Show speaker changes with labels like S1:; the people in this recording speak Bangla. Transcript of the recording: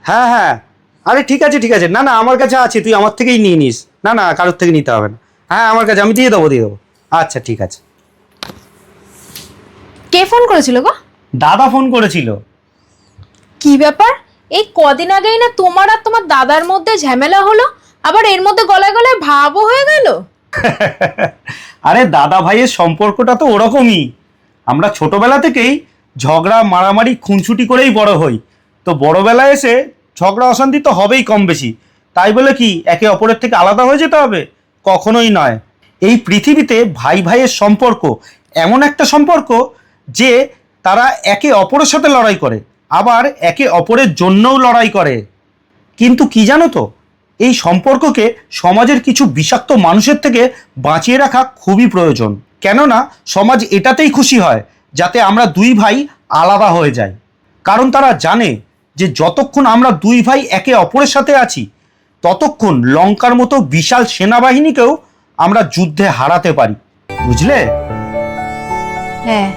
S1: হ্যাঁ হ্যাঁ, আরে ঠিক আছে ঠিক আছে, না না আমার কাছে আছে, তুই আমার থেকেই নিয়ে নিস। না না কারোর থেকে নিতে হবে না। হ্যাঁ আমার কাছে, আমি দিয়ে দেবো দিয়ে দেবো। আচ্ছা ঠিক আছে।
S2: কে ফোন করেছিল গো?
S1: দাদা ফোন করেছিল।
S2: কি ব্যাপার? এই কদিন আগেই না তোমার আর তোমার দাদার মধ্যে ঝামেলা হলো, আবার এর মধ্যে গলায় গলায় ভাবও হয়ে গেল।
S1: আরে দাদা ভাইয়ের সম্পর্কটা তো ওরকমই। আমরা ছোটবেলা থেকেই ঝগড়া মারামারি খুনসুটি করেই বড় হই। তো বড়বেলায় এসে ঝগড়া অশান্তি তো হবেই কম বেশি। তাই বলে কি একে অপরের থেকে আলাদা হয়ে যেতে হবে? কখনোই নয়। এই পৃথিবীতে ভাই ভাইয়ের সম্পর্ক এমন একটা সম্পর্ক যে তারা একে অপরের সাথে লড়াই করে, আবার একে অপরের জন্যও লড়াই করে। কিন্তু কি জানো তো, এই সম্পর্ককে সমাজের কিছু বিষাক্ত মানুষের থেকে বাঁচিয়ে রাখা খুবই প্রয়োজন। কেননা সমাজ এটাতেই খুশি হয় যাতে আমরা দুই ভাই আলাদা হয়ে যাই। কারণ তারা জানে যে যতক্ষণ আমরা দুই ভাই একে অপরের সাথে আছি, ততক্ষণ লঙ্কার মতো বিশাল সেনাবাহিনীকেও আমরা যুদ্ধে হারাতে পারি। বুঝলে?
S2: হ্যাঁ,